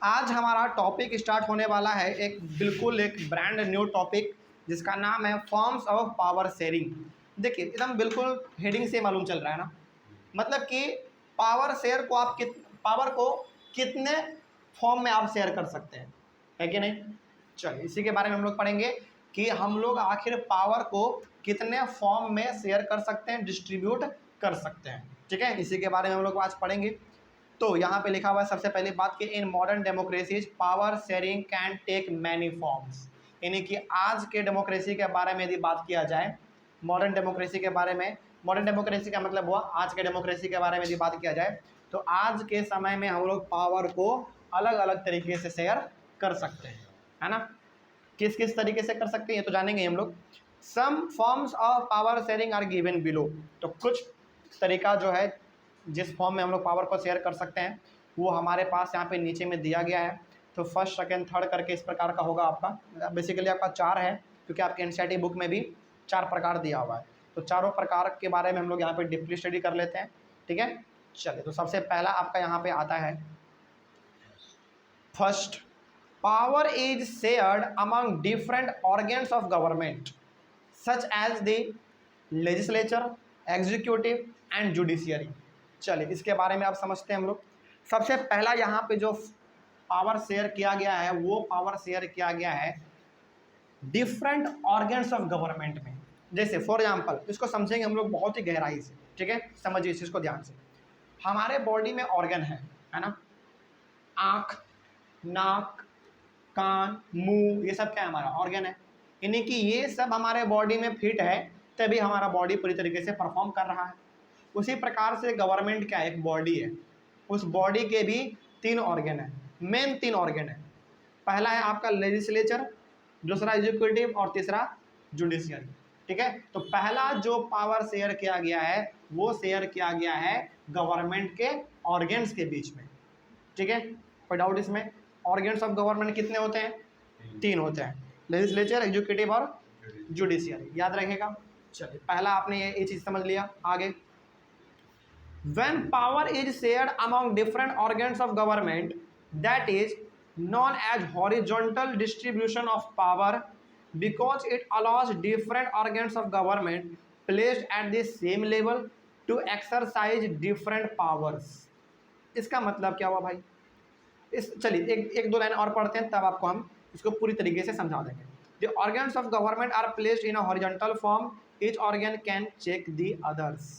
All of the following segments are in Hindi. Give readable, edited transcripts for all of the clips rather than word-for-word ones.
आज हमारा टॉपिक स्टार्ट होने वाला है एक ब्रांड न्यू टॉपिक जिसका नाम है फॉर्म्स ऑफ पावर शेयरिंग। देखिए एकदम बिल्कुल हेडिंग से मालूम चल रहा है ना, मतलब कि पावर शेयर को आप पावर को कितने फॉर्म में आप शेयर कर सकते हैं, है कि नहीं। चलिए इसी के बारे में हम लोग पढ़ेंगे कि हम लोग आखिर पावर को कितने फॉर्म में शेयर कर सकते हैं, डिस्ट्रीब्यूट कर सकते हैं। ठीक है, इसी के बारे में हम लोग आज पढ़ेंगे। तो यहाँ पे लिखा हुआ है सबसे पहली बात कि in modern democracies power sharing can take many forms, यानी कि आज के डेमोक्रेसी के बारे में यदि बात किया जाए, मॉडर्न डेमोक्रेसी के बारे में, मॉडर्न डेमोक्रेसी का मतलब हुआ आज के डेमोक्रेसी के बारे में यदि बात किया जाए तो आज के समय में हम लोग पावर को अलग अलग तरीके से शेयर कर सकते हैं, है ना। किस किस तरीके से कर सकते हैं ये तो जानेंगे हम लोग। Some forms of power sharing are given below, तो कुछ तरीका जो है जिस फॉर्म में हम लोग पावर को शेयर कर सकते हैं वो हमारे पास यहाँ पे नीचे में दिया गया है। तो फर्स्ट सेकंड थर्ड करके इस प्रकार का होगा आपका, बेसिकली आपका 4 है क्योंकि आपके एनसीईआरटी बुक में भी 4 प्रकार दिया हुआ है। तो चारों प्रकार के बारे में हम लोग यहाँ पे डीपली स्टडी कर लेते हैं, ठीक है। चलिए तो सबसे पहला आपका यहाँ पे आता है first, power is shared among different organs of government such as the legislature, executive and judiciary. चलिए इसके बारे में आप समझते हैं हम लोग। सबसे पहला यहाँ पे जो पावर शेयर किया गया है वो पावर शेयर किया गया है डिफरेंट ऑर्गन्स ऑफ गवर्नमेंट में। जैसे फॉर एग्जांपल इसको समझेंगे हम लोग बहुत ही गहराई से, ठीक है, समझिए इस चीज़ को ध्यान से। हमारे बॉडी में ऑर्गन है ना, आँख, नाक, कान, मुंह, ये सब क्या है, हमारा ऑर्गन है। यानी कि ये सब हमारे बॉडी में फिट है तभी हमारा बॉडी पूरी तरीके से परफॉर्म कर रहा है। उसी प्रकार से गवर्नमेंट क्या है, एक बॉडी है, उस बॉडी के भी 3 ऑर्गन है, मेन 3 ऑर्गन है। पहला है आपका लेजिस्लेचर, दूसरा एग्जीक्यूटिव और तीसरा जुडिशियरी, ठीक है। तो पहला जो पावर शेयर किया गया है वो शेयर किया गया है गवर्नमेंट के ऑर्गन्स के बीच में, ठीक है। कोई डाउट इसमें? ऑर्गन्स ऑफ गवर्नमेंट कितने होते हैं? 3 होते हैं, लेजिस्लेचर, एग्जीक्यूटिव और जुडिशियरी, याद रखेगा। चलिए पहला आपने ये चीज़ समझ लिया। आगे, when power is shared among different organs of government, that is known as horizontal distribution of power because it allows different organs of government placed at the same level to exercise different powers। इसका मतलब क्या हुआ भाई? चलिए एक दो लाइन और पढ़ते हैं तब आपको हम इसको पूरी तरीके से समझा देंगे। The organs of government are placed in a horizontal form, each organ can check the others।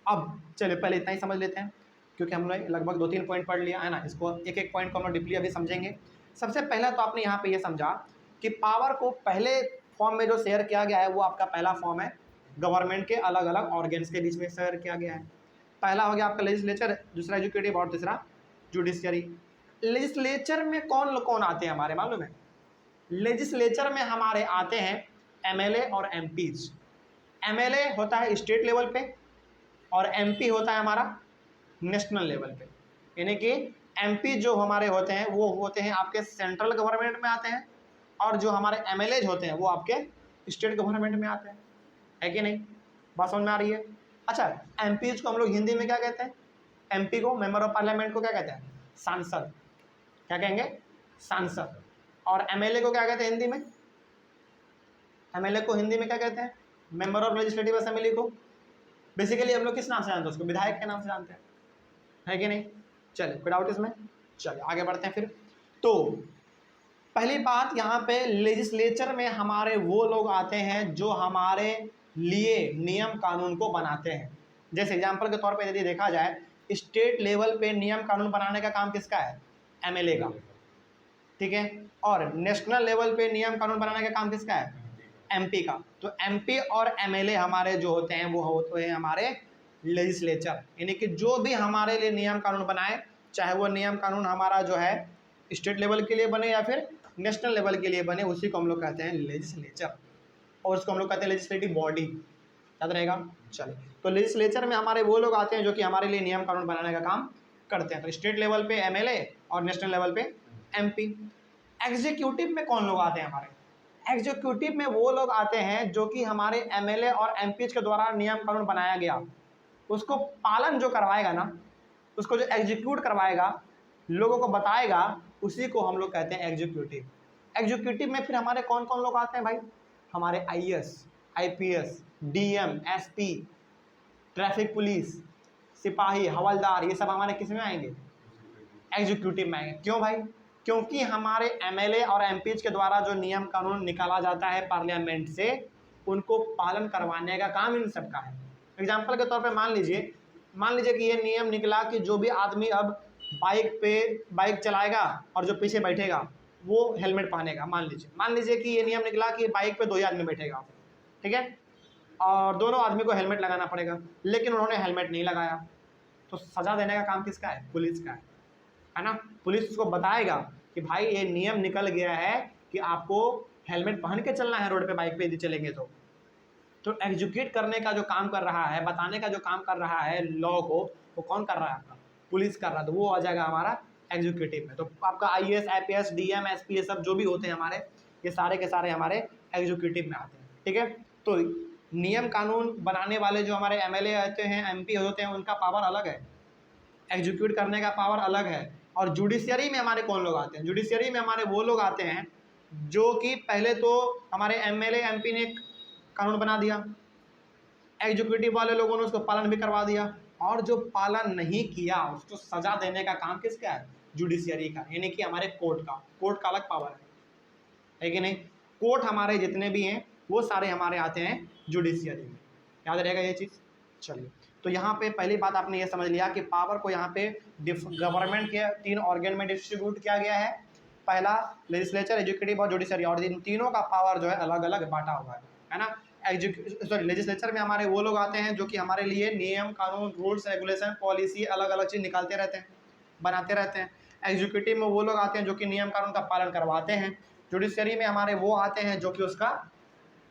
अब चलिए पहले इतना ही समझ लेते हैं क्योंकि हमने लगभग 2-3 पॉइंट पढ़ लिया है ना, इसको एक एक पॉइंट को हम लोग डीपली अभी समझेंगे। सबसे पहला तो आपने यहाँ पे ये समझा कि पावर को पहले फॉर्म में जो शेयर किया गया है वो आपका पहला फॉर्म है, गवर्नमेंट के अलग अलग ऑर्गन्स के बीच में शेयर किया गया है। पहला हो गया आपका लेजिस्लेचर, दूसरा एग्जीक्यूटिव और तीसरा जुडिशियरी। लेजिस्लेचर में कौन कौन आते हैं हमारे मालूम है? लेजिस्लेचर में हमारे आते हैं एमएलए और एमपीज। एमएलए होता है स्टेट लेवल पे और एमपी होता है हमारा नेशनल लेवल पे। यानी कि एमपी जो हमारे होते हैं वो होते हैं आपके सेंट्रल गवर्नमेंट में आते हैं और जो हमारे एमएलए होते हैं वो आपके स्टेट गवर्नमेंट में आते हैं, है कि नहीं? बात समझ में आ रही है? अच्छा, एमपीज को हम लोग हिंदी में क्या कहते हैं? एमपी को, मेंबर ऑफ पार्लियामेंट को क्या कहते हैं? सांसद। क्या कहेंगे? सांसद। और एमएलए को क्या कहते हैं हिंदी में? एमएलए को हिंदी में क्या कहते हैं? मेंबर ऑफ लेजिस्लेटिव असेंबली को बेसिकली हम लोग किस नाम से जानते हैं? उसको विधायक के नाम से जानते हैं, है कि नहीं? चलिए कोई डाउट इसमें? चलिए आगे बढ़ते हैं फिर। तो पहली बात यहाँ पे लेजिस्लेचर में हमारे वो लोग आते हैं जो हमारे लिए नियम कानून को बनाते हैं। जैसे एग्जाम्पल के तौर पर यदि देखा जाए, स्टेट लेवल पे नियम कानून बनाने का काम किसका है? एमएलए का, ठीक है। और नेशनल लेवल पे नियम कानून बनाने का काम किसका है? एमपी का। तो एमपी और एमएलए हमारे जो होते हैं वो होते हैं हमारे लेजिस्लेचर, यानी कि जो भी हमारे लिए नियम कानून बनाए, चाहे वो नियम कानून हमारा जो है स्टेट लेवल के लिए बने या फिर नेशनल लेवल के लिए बने, उसी को हम लोग कहते हैं लेजिस्लेचर और उसको हम लोग कहते हैं लेजिस्लेटिव बॉडी, याद रहेगा। चलिए तो लेजिस्लेचर में हमारे वो लोग आते हैं जो कि हमारे लिए नियम कानून बनाने का काम करते हैं। तो स्टेट लेवल पे एमएलए और नेशनल लेवल पे एमपी। एग्जीक्यूटिव में कौन लोग आते हैं हमारे? एग्जीक्यूटिव में वो लोग आते हैं जो कि हमारे एमएलए और एमपीज के द्वारा नियम कानून बनाया गया उसको पालन जो करवाएगा ना, उसको जो एग्जीक्यूट करवाएगा लोगों को बताएगा, उसी को हम लोग कहते हैं एग्जीक्यूटिव। एग्जीक्यूटिव में फिर हमारे कौन कौन लोग आते हैं भाई? हमारे IAS, IPS, DM, SP, traffic police, सिपाही, हवलदार, ये सब हमारे किस में आएंगे? एग्जीक्यूटिव में आएंगे। क्यों भाई? क्योंकि हमारे एमएलए और एमपीज के द्वारा जो नियम कानून निकाला जाता है पार्लियामेंट से, उनको पालन करवाने का काम इन सबका है। एग्जाम्पल के तौर पे मान लीजिए कि ये नियम निकला कि जो भी आदमी अब बाइक चलाएगा और जो पीछे बैठेगा वो हेलमेट पहनेगा। मान लीजिए कि ये नियम निकला कि बाइक पे 2 ही आदमी बैठेगा, ठीक है, और दोनों आदमी को हेलमेट लगाना पड़ेगा, लेकिन उन्होंने हेलमेट नहीं लगाया, तो सजा देने का काम किसका है? पुलिस का है ना। पुलिस उसको बताएगा कि भाई ये नियम निकल गया है कि आपको हेलमेट पहन के चलना है रोड पे, बाइक पे यदि चलेंगे तो एग्जीक्यूट करने का जो काम कर रहा है, बताने का जो काम कर रहा है लॉ को, वो कौन कर रहा है? आपका पुलिस कर रहा है। तो वो आ जाएगा हमारा एग्जीक्यूटिव में। तो आपका आईएएस, आईपीएस, डीएम, एसपी, ये सब जो भी होते हैं हमारे, ये सारे के सारे हमारे एग्जीक्यूटिव में आते हैं, ठीक है। तो नियम कानून बनाने वाले जो हमारे एमएलए होते हैं, एमपी होते हैं, उनका पावर अलग है, एग्जीक्यूट करने का पावर अलग है। और जुडिशियरी में हमारे कौन लोग आते हैं? जुडिशियरी में हमारे वो लोग आते हैं जो कि पहले तो हमारे एमएलए, एमपी ने कानून बना दिया, एग्जीक्यूटिव वाले लोगों ने उसको पालन भी करवा दिया, और जो पालन नहीं किया उसको सजा देने का काम किसका है? जुडिशियरी का, यानी कि हमारे कोर्ट का अलग पावर है कि नहीं। कोर्ट हमारे जितने भी हैं वो सारे हमारे आते हैं जुडिशियरी में, याद रहेगा ये चीज़। चलिए, तो यहाँ पे पहली बात आपने ये समझ लिया कि पावर को यहाँ पे गवर्नमेंट के 3 ऑर्गन में डिस्ट्रीब्यूट किया गया है। पहला लेजिस्लेचर, एग्जीक्यूटिव और जुडिशरी, और इन तीनों का पावर जो है अलग अलग बांटा हुआ है ना। लेजिस्लेचर में हमारे वो लोग आते हैं जो कि हमारे लिए नियम कानून, रूल्स रेगुलेशन, पॉलिसी, अलग अलग चीज़ निकालते रहते हैं, बनाते रहते हैं। एग्जीक्यूटिव में वो लोग आते हैं जो कि नियम कानून का पालन करवाते हैं। जुडिशरी में हमारे वो आते हैं जो कि उसका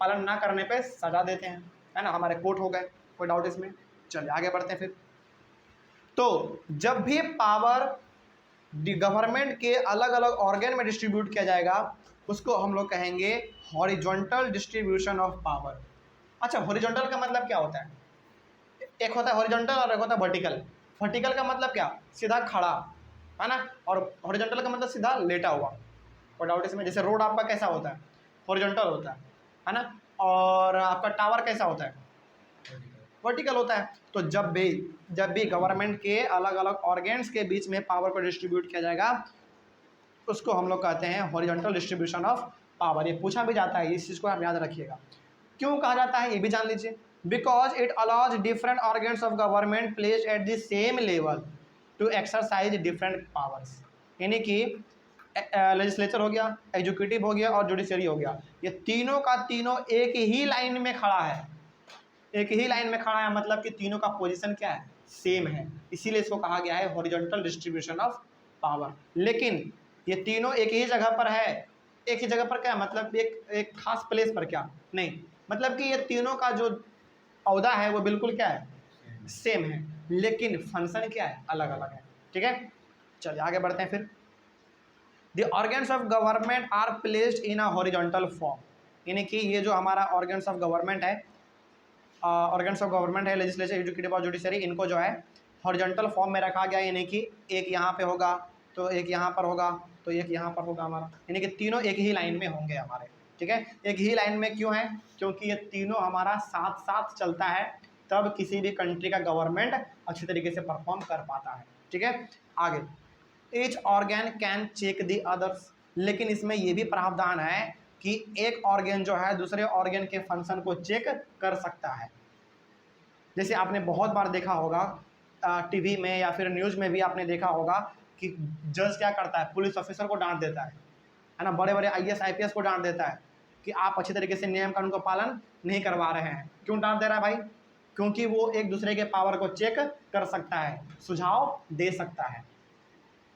पालन ना करने पे सजा देते हैं, है ना। हमारे कोर्ट हो गए, कोई डाउट इसमें? चलिए आगे बढ़ते हैं फिर। तो जब भी पावर गवर्नमेंट के अलग अलग ऑर्गन में डिस्ट्रीब्यूट किया जाएगा, उसको हम लोग कहेंगे हॉरिजॉन्टल डिस्ट्रीब्यूशन ऑफ पावर। अच्छा, हॉरिजॉन्टल का मतलब क्या होता है? एक होता है हॉरिजॉन्टल और एक होता है वर्टिकल। वर्टिकल का मतलब क्या? सीधा खड़ा, है ना। और हॉरिजॉन्टल का मतलब सीधा लेटा हुआ। कोई डाउट इसमें? जैसे रोड आपका कैसा होता है? हॉरिजॉन्टल होता है ना। और आपका टावर कैसा होता है? वर्टिकल होता है। तो जब भी गवर्नमेंट के अलग अलग ऑर्गेन्स के बीच में पावर को डिस्ट्रीब्यूट किया जाएगा, उसको हम लोग कहते हैं हॉरिजॉन्टल डिस्ट्रीब्यूशन ऑफ पावर। ये पूछा भी जाता है, इस चीज़ को आप याद रखिएगा। क्यों कहा जाता है ये भी जान लीजिए। Because it allows different organs of government placed at the same level to exercise different powers. यानी कि लेजिस्लेचर हो गया, एग्जीक्यूटिव हो गया और जुडिशरी हो गया, ये तीनों का तीनों एक ही लाइन में खड़ा है। एक ही लाइन में खड़ा है मतलब कि तीनों का पोजीशन क्या है? सेम है। इसीलिए इसको कहा गया है हॉरिजॉन्टल डिस्ट्रीब्यूशन ऑफ पावर। लेकिन ये तीनों एक ही जगह पर है। एक ही जगह पर क्या मतलब? एक खास प्लेस पर क्या नहीं, मतलब कि ये तीनों का जो औहदा है वो बिल्कुल क्या है? सेम है, लेकिन फंक्शन क्या है? अलग अलग है, ठीक है। चलिए आगे बढ़ते हैं फिर। The organs of government are placed in a horizontal form. यानी कि ये जो हमारा ऑर्गन्स ऑफ गवर्नमेंट है, ऑर्गन्स ऑफ गवर्नमेंट है, लेजिस्लेचर, एग्जीक्यूटिव और जुडिशरी, इनको जो है हॉरिजॉन्टल फॉर्म में रखा गया। यानी कि एक यहाँ पे होगा तो एक यहाँ पर होगा तो एक यहाँ पर होगा हमारा, यानी कि तीनों एक ही लाइन में होंगे हमारे, ठीक है। एक ही लाइन में क्यों है? क्योंकि ये तीनों हमारा साथ साथ चलता है, तब किसी भी कंट्री का गवर्नमेंट अच्छी तरीके से परफॉर्म कर पाता है, ठीक है। आगे, each organ can check the others. लेकिन इसमें ये भी प्रावधान है कि एक ऑर्गन जो है दूसरे ऑर्गन के फंक्शन को चेक कर सकता है। जैसे आपने बहुत बार देखा होगा टीवी में या फिर न्यूज़ में भी आपने देखा होगा कि जज क्या करता है? पुलिस ऑफिसर को डांट देता है ना। बड़े बड़े आईएएस, आईपीएस को डांट देता है कि आप अच्छी तरीके से नियम कानून का पालन नहीं करवा रहे हैं। क्यों डांट दे रहा है भाई? क्योंकि वो एक दूसरे के पावर को चेक कर सकता है, सुझाव दे सकता है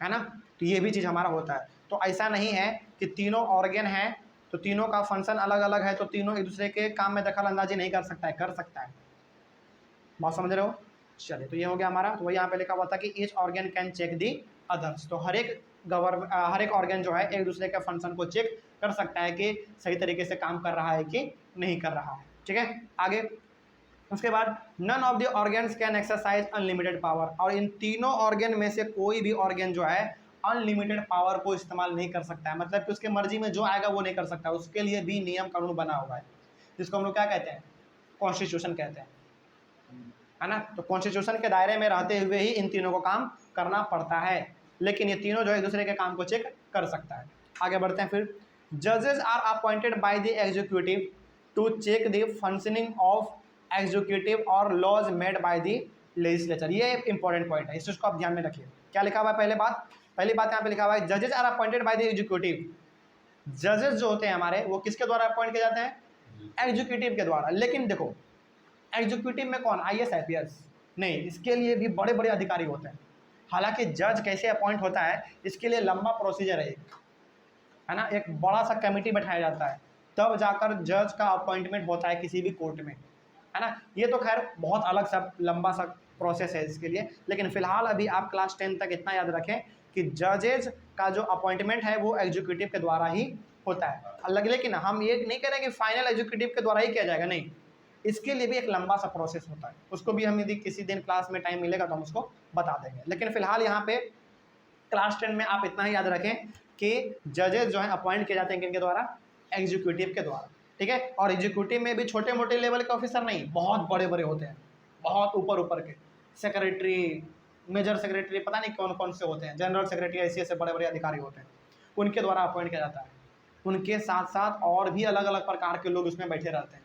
ना। तो ये भी चीज़ हमारा होता है। तो ऐसा नहीं है कि तीनों ऑर्गन हैं तो तीनों का फंक्शन अलग अलग है तो तीनों एक दूसरे के काम में दखल अंदाजी नहीं कर सकता है, कर सकता है। बात समझ रहे हो? चलिए, तो ये हो गया हमारा। तो वही यहाँ पे लिखा हुआ था कि each organ can check the others. तो हर एक ऑर्गन जो है एक दूसरे के फंक्शन को चेक कर सकता है कि सही तरीके से काम कर रहा है कि नहीं कर रहा है, ठीक है। आगे उसके बाद, none of the organs can exercise unlimited power. और इन तीनों ऑर्गन में से कोई भी ऑर्गन जो है अनलिमिटेड पावर को इस्तेमाल नहीं कर सकता है, मतलब कि उसके मर्जी में जो आएगा वो नहीं कर सकता, उसके लिए भी नियम कानून बना हुआ है, जिसको हम लोग क्या कहते हैं, कॉन्स्टिट्यूशन कहते हैं, है ना। तो कॉन्स्टिट्यूशन के दायरे में रहते हुए ही इन तीनों को काम करना पड़ता है, लेकिन ये तीनों जो है एक दूसरे के काम को चेक कर सकता है। आगे बढ़ते हैं फिर, जजेस are appointed by the executive to check the functioning of executive और laws made by the legislature. ये एक इंपॉर्टेंट पॉइंट है, इस चीज़ को आप ध्यान में रखिए। क्या लिखा हुआ है, पहली बात यहाँ पे लिखा हुआ है, जजेस are appointed by the executive. जजेस जो होते हैं हमारे, वो किसके द्वारा अपॉइंट किए जाते हैं, एग्जीक्यूटिव के द्वारा। लेकिन देखो, एग्जीक्यूटिव में कौन, IAS IPS नहीं, इसके लिए भी बड़े बड़े अधिकारी होते हैं। हालांकि जज कैसे अपॉइंट होता है, इसके लिए लंबा प्रोसीजर है ना, एक बड़ा सा कमेटी बैठाया जाता है, तब जाकर जज का अपॉइंटमेंट होता है किसी भी कोर्ट में, है ना। ये तो खैर बहुत अलग सा लंबा सा प्रोसेस है इसके लिए, लेकिन फिलहाल अभी आप क्लास 10 तक इतना याद रखें कि जजेज का जो अपॉइंटमेंट है वो एग्जीक्यूटिव के द्वारा ही होता है। अलग, लेकिन हम ये नहीं कह रहे कि फाइनल एग्जीक्यूटिव के द्वारा ही किया जाएगा, नहीं, इसके लिए भी एक लंबा सा प्रोसेस होता है, उसको भी हम यदि किसी दिन क्लास में टाइम मिलेगा तो हम उसको बता देंगे। लेकिन फिलहाल यहाँ पे क्लास 10 में आप इतना ही याद रखें कि जजेस जो हैं अपॉइंट किए जाते हैं किनके द्वारा, एग्जीक्यूटिव के द्वारा, ठीक है। और एग्जीक्यूटिव में भी छोटे मोटे लेवल के ऑफिसर नहीं, बहुत बड़े बड़े होते हैं, बहुत ऊपर के, सेक्रेटरी, मेजर सेक्रेटरी, पता नहीं कौन कौन से होते हैं, जनरल सेक्रेटरी, ऐसे बड़े बड़े अधिकारी होते हैं, उनके द्वारा अपॉइंट किया जाता है। उनके साथ साथ और भी अलग अलग प्रकार के लोग उसमें बैठे रहते हैं,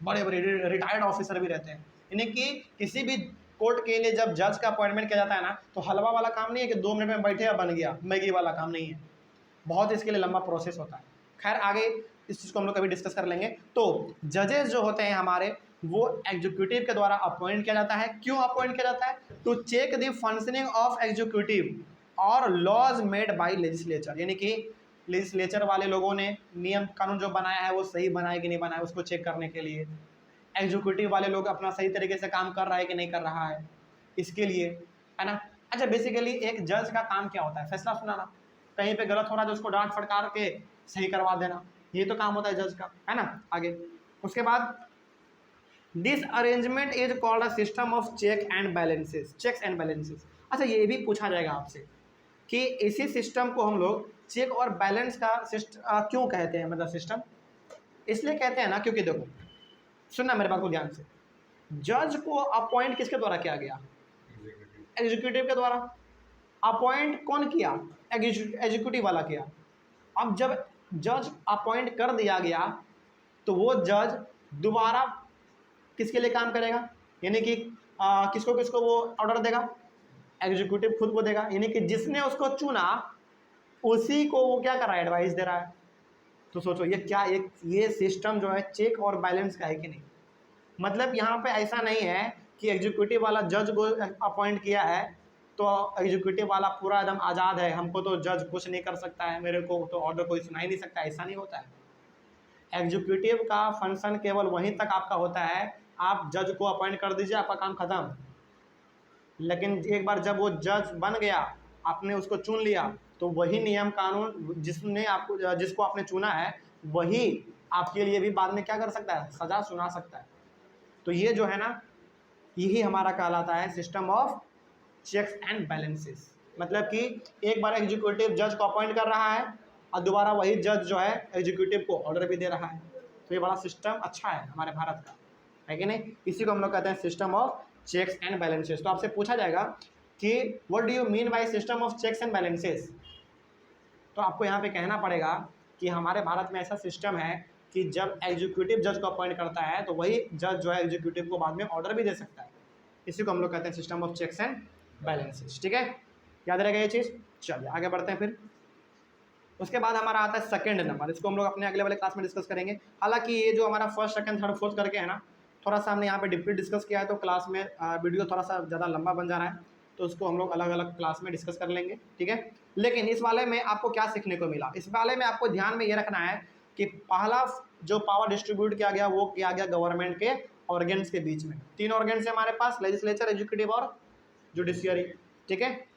बड़े बड़े रिटायर्ड ऑफिसर भी रहते हैं। यानी कि किसी भी कोर्ट के लिए जब जज का अपॉइंटमेंट किया जाता है ना, तो हलवा वाला काम नहीं है कि 2 मिनट में बैठे या बन गया, मैगी वाला काम नहीं है, बहुत इसके लिए लंबा प्रोसेस होता है। खैर आगे इस चीज़ को हम लोग कभी डिस्कस कर लेंगे। तो जजेस जो होते हैं हमारे, वो एग्जीक्यूटिव के द्वारा अपॉइंट किया जाता है। क्यों अपॉइंट किया जाता है, to check the functioning of executive और लॉज मेड बाय लेजिस्लेचर, यानी कि लेजिस्लेचर वाले लोगों ने नियम कानून जो बनाया है वो सही बनाया कि नहीं बनाया, उसको चेक करने के लिए। एग्जीक्यूटिव वाले लोग अपना सही तरीके से काम कर रहा है कि नहीं कर रहा है, इसके लिए, है ना। अच्छा, बेसिकली एक जज का काम क्या होता है, फैसला सुनाना, कहीं पे गलत हो रहा है तो उसको डांट फटकार के सही करवा देना, ये तो काम होता है जज का, है ना। आगे उसके बाद, this arrangement is called a system of check and balances, checks and balances. अच्छा, ये भी पूछा जाएगा आपसे कि इसी सिस्टम को हम लोग चेक और बैलेंस का सिस्टम क्यों कहते हैं, मतलब सिस्टम इसलिए कहते हैं ना, क्योंकि देखो, सुनना मेरे बात को ध्यान से, जज को अपॉइंट किसके द्वारा किया गया, एग्जीक्यूटिव के द्वारा। अपॉइंट कौन किया, एग्जीक्यूटिव वाला किया। अब जब जज अपॉइंट कर दिया गया तो वो जज दोबारा किसके लिए काम करेगा, यानी कि किसको किसको वो ऑर्डर देगा, एग्जीक्यूटिव खुद को देगा, यानी कि जिसने उसको चुना उसी को वो क्या कर रहा है, एडवाइस दे रहा है। तो सोचो ये क्या, एक ये सिस्टम जो है चेक और बैलेंस का है कि नहीं। मतलब यहाँ पे ऐसा नहीं है कि एग्जीक्यूटिव वाला जज को अपॉइंट किया है तो एग्जीक्यूटिव वाला पूरा एकदम आज़ाद है, हमको तो जज कुछ नहीं कर सकता है, मेरे को तो ऑर्डर कोई सुना ही नहीं सकता, ऐसा नहीं होता है। एग्जीक्यूटिव का फंक्शन केवल वहीं तक आपका होता है, आप जज को अपॉइंट कर दीजिए, आपका काम खत्म। लेकिन एक बार जब वो जज बन गया, आपने उसको चुन लिया, तो वही नियम कानून जिसको आपने चुना है, वही आपके लिए भी बाद में क्या कर सकता है, सजा सुना सकता है। तो ये जो है ना, यही हमारा कहलाता है system of checks and balances. मतलब कि एक बार एग्जीक्यूटिव जज को अपॉइंट कर रहा है और दोबारा वही जज जो है एग्जीक्यूटिव को ऑर्डर भी दे रहा है। तो ये बड़ा सिस्टम अच्छा है हमारे भारत का, है कि नहीं। इसी को हम लोग कहते हैं system of checks and balances. तो आपसे पूछा जाएगा कि what do you mean by system of checks and balances, तो आपको यहाँ पे कहना पड़ेगा कि हमारे भारत में ऐसा सिस्टम है कि जब एग्जीक्यूटिव जज को अपॉइंट करता है तो वही जज जो है एग्जीक्यूटिव को बाद में ऑर्डर भी दे सकता है। इसी को हम लोग कहते हैं system of checks and balances, ठीक है, याद रहेगा ये चीज़। चलिए आगे बढ़ते हैं फिर। उसके बाद हमारा आता है सेकंड नंबर, इसको हम लोग अपने अगले वाले क्लास में डिस्कस करेंगे। हालांकि ये जो हमारा फर्स्ट सेकंड थर्ड फोर्थ करके है ना, थोड़ा सा हमने यहाँ पे डीपली डिस्कस किया है, तो क्लास में वीडियो थोड़ा सा ज़्यादा लंबा बन जा रहा है, तो उसको हम लोग अलग अलग क्लास में डिस्कस कर लेंगे, ठीक है। लेकिन इस वाले में आपको क्या सीखने को मिला, इस वाले में आपको ध्यान में ये रखना है कि पहला जो पावर डिस्ट्रीब्यूट किया गया वो किया गया गवर्नमेंट के ऑर्गेन्स के बीच में। 3 ऑर्गेन्स है हमारे पास, लेजिस्लेचर, एग्जीक्यूटिव और जुडिशियरी, ठीक है।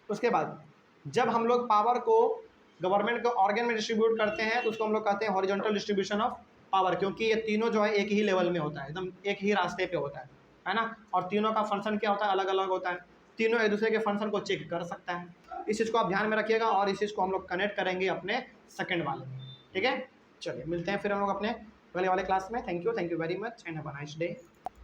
उसके बाद जब हम लोग पावर को गवर्नमेंट के ऑर्गन में डिस्ट्रीब्यूट करते हैं तो उसको हम लोग कहते हैं हॉरिजॉन्टल डिस्ट्रीब्यूशन ऑफ पावर, क्योंकि ये तीनों जो है एक ही लेवल में होता है, एकदम एक ही रास्ते पे होता है ना। और तीनों का फंक्शन क्या होता है, अलग अलग होता है। तीनों एक दूसरे के फंक्शन को चेक कर सकता है, इस चीज़ को आप ध्यान में रखिएगा और इस चीज़ को हम लोग कनेक्ट करेंगे अपने सेकंड वाले में, ठीक है। चलिए मिलते हैं फिर हम लोग अपने अगले वाले क्लास में। Thank you very much and have a nice day.